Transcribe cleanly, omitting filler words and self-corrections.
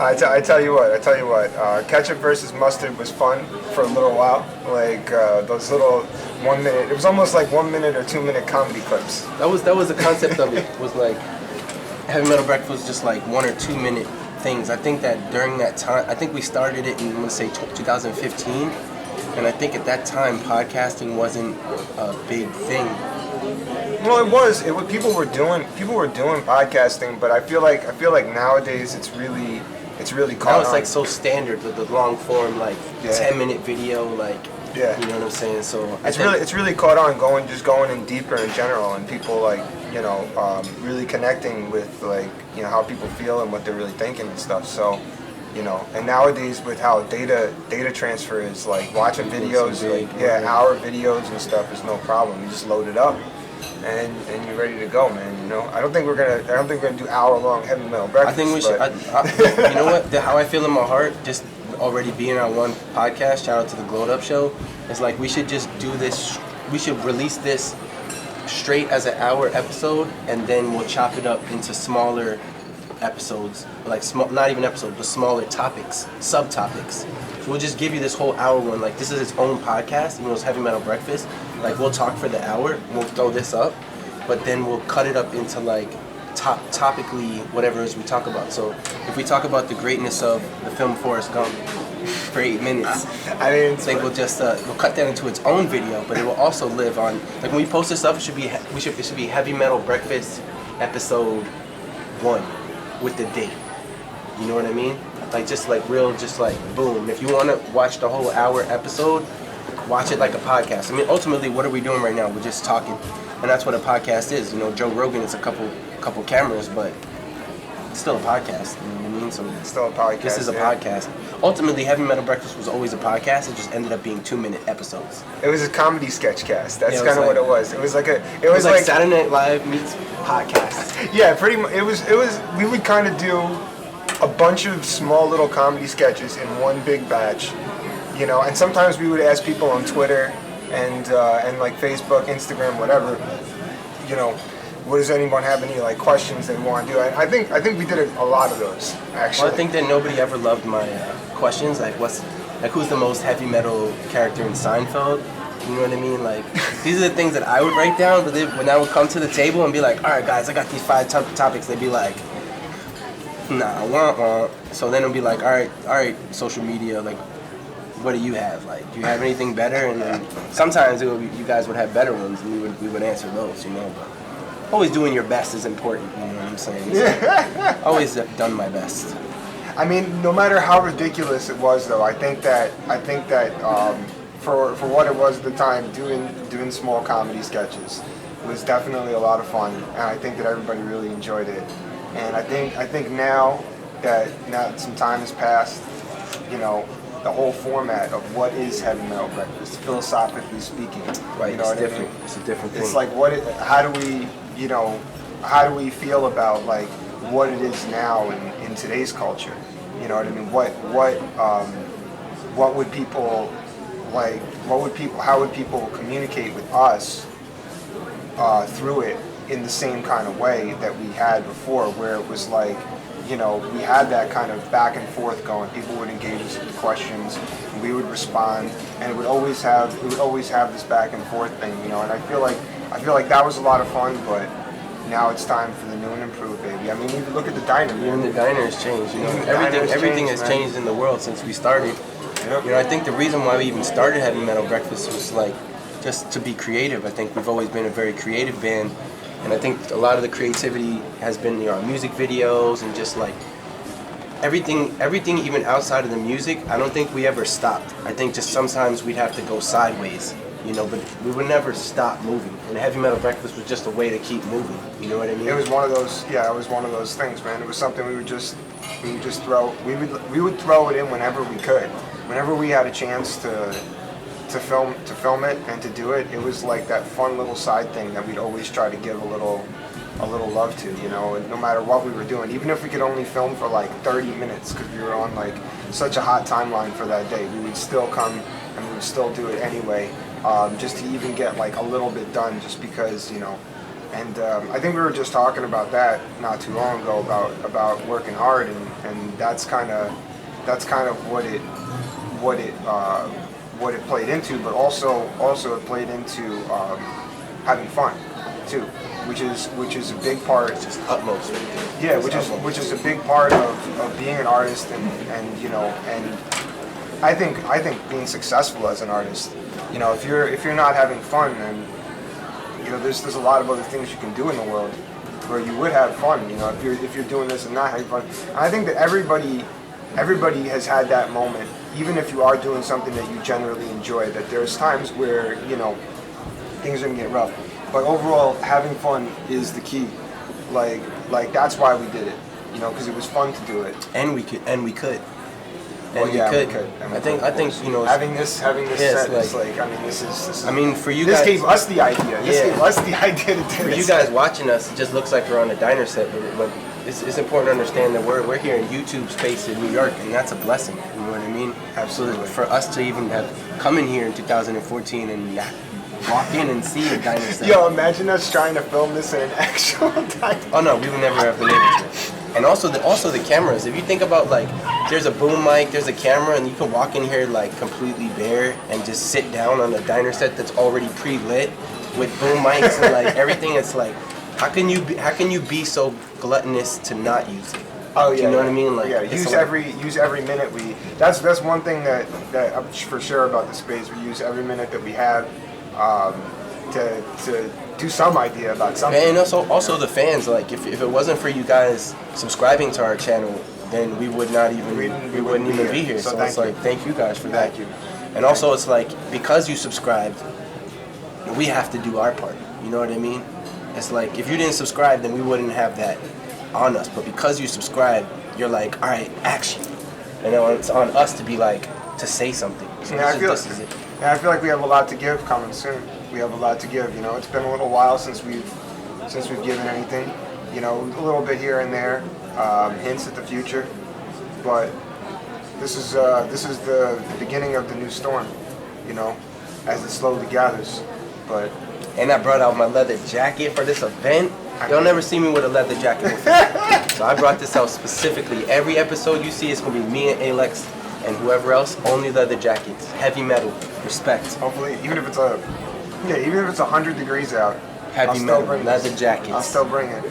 I tell you what. Ketchup versus mustard was fun for a little while. Like those little 1 minute. It was almost like 1 minute or 2 minute comedy clips. That was the concept of it. Was like Heavy Metal Breakfast was just like 1 or 2 minute things. I think that during that time, I think we started it in, I'm gonna say 2015, and I think at that time podcasting wasn't a big thing. Well, it was. People were doing podcasting, but I feel like nowadays it's really caught Now it's on. like so standard with the long form, like 10-minute video, like Yeah. you know what I'm saying. So it's really caught on going in deeper in general, and people like really connecting with like how people feel and what they're really thinking and stuff. So and nowadays with how data transfer is, like watching videos, hour videos and stuff is no problem. You just load it up and you're ready to go, man. I don't think we're gonna do hour-long Heavy Metal Breakfast. I think we should. You know what? How I feel in my heart, just already being on one podcast. Shout out to the Glowed Up Show. It's like we should just do this. We should release this straight as an hour episode, and then we'll chop it up into smaller episodes, like not even episodes, but smaller topics, subtopics. So we'll just give you this whole hour one. Like this is its own podcast. It's Heavy Metal Breakfast. Like we'll talk for the hour. We'll throw this up, but then we'll cut it up into like topically whatever it is we talk about. So if we talk about the greatness of the film Forrest Gump for 8 minutes, I think we'll just we'll cut that into its own video, but it will also live on. Like when we post this up, it should be Heavy Metal Breakfast episode 1 with the date. You know what I mean? Like just like boom. If you want to watch the whole hour episode, watch it like a podcast. I mean, ultimately, what are we doing right now? We're just talking, and that's what a podcast is. Joe Rogan is a couple cameras, but it's still a podcast. You know what I mean? So it's still a podcast. This is a podcast. Ultimately, Heavy Metal Breakfast was always a podcast. It just ended up being 2-minute episodes. It was a comedy sketch cast. That's kind of what it was. It was like Saturday Night Live meets podcast. Yeah, pretty much. It was. We would kind of do a bunch of small little comedy sketches in one big batch. And sometimes we would ask people on Twitter and like Facebook, Instagram, whatever. What does anyone have any like questions they want to do? I think we did a lot of those actually. Well, I think that nobody ever loved my questions. Like who's the most heavy metal character in Seinfeld? You know what I mean? Like these are the things that I would write down. But when I would come to the table and be like, all right, guys, I got these 5 topics. They'd be like, nah, wah. So then it'd be like, all right, social media, like. What do you have? Like, do you have anything better? And then sometimes you guys would have better ones, and we would answer those, But always doing your best is important. You know what I'm saying? So, always done my best. I mean, no matter how ridiculous it was, though, I think that for what it was at the time, doing small comedy sketches was definitely a lot of fun, and I think that everybody really enjoyed it. And I think now that some time has passed, the whole format of what is Heavy Metal Breakfast, philosophically speaking. Right, it's different. I mean? It's a different thing. It's like how do we feel about like what it is now in today's culture? You know what I mean? What would people like? How would people communicate with us through it in the same kind of way that we had before, where it was like. We had that kind of back and forth going. People would engage us with questions, and we would respond, and it would always have this back and forth thing, And I feel like that was a lot of fun, but now it's time for the new and improved, baby. I mean, even look at the diner. Even the diner has changed. Everything has changed in the world since we started. Yep. I think the reason why we even started Heavy Metal Breakfast was like just to be creative. I think we've always been a very creative band. And I think a lot of the creativity has been our music videos and just like everything even outside of the music. I don't think we ever stopped. I think just sometimes we'd have to go sideways, but we would never stop moving. And Heavy Metal Breakfast was just a way to keep moving. You know what I mean? It was one of those things, man. It was something we would throw it in whenever we could. Whenever we had a chance to film it and to do it, it was like that fun little side thing that we'd always try to give a little love to, and no matter what we were doing, even if we could only film for like 30 minutes because we were on like such a hot timeline for that day, we would still come and we would still do it anyway, just to even get like a little bit done, just because, and I think we were just talking about that not too long ago about working hard, and and that's kind of what it played into, but also it played into having fun too, which is a big part. It's just utmost. Yeah, which is a big part of being an artist, and you know, and I think being successful as an artist, you know, if you're not having fun, then you know there's a lot of other things you can do in the world where you would have fun. You know, if you're doing this and not having fun. And I think that everybody has had that moment, even if you are doing something that you generally enjoy. That there's times where you know things are gonna get rough, but overall having fun is the key. Like that's why we did it. You know, because it was fun to do it. And we could. Well, And yeah, we we could. could. I think you know. Having this set is like, like, I mean, this is. I mean, for you this guys. gave us the idea. This Yeah. gave us the idea to do For this. you guys watching us, it just looks like we're on a diner set, but it's important to understand that we're here in YouTube space in New York, and that's a blessing. You know what I mean? Absolutely. For us to even have come in here in 2014 and walk in and see a diner set. Yo, imagine us trying to film this in an actual diner. Oh no, we would never have been able to. And also the cameras. If you think about like, there's a boom mic, there's a camera, and you can walk in here like completely bare and just sit down on a diner set that's already pre-lit with boom mics and like everything. It's like, how can you be so gluttonous to not use it? Oh yeah, Do you know what I mean? Like, yeah, it's use every minute we. That's one thing that I'm for sure about the space. We use every minute that we have to do some idea about something. And also the fans. Like if it wasn't for you guys subscribing to our channel, then we would not even we wouldn't even be here. So it's like thank you guys for that. Thank you. And also it's like because you subscribed, we have to do our part. You know what I mean? It's like if you didn't subscribe, then we wouldn't have that on us. But because you subscribe, you're like, all right, action. And then it's on us to be like to say something. So Yeah, this is it. I feel like we have a lot to give coming soon. We have a lot to give. You know, it's been a little while since we've given anything. You know, a little bit here and there, hints at the future, but this is the beginning of the new storm. You know, as it slowly gathers. But And I brought out my leather jacket for this event. You'll never see me with a leather jacket before. So I brought this out specifically. Every episode you see is gonna be me and Alex and whoever else, only leather jackets. Heavy metal. Respect. hopefully, even if it's 100 degrees out, Heavy I'll still metal, bring leather this. jackets. I'll still bring it.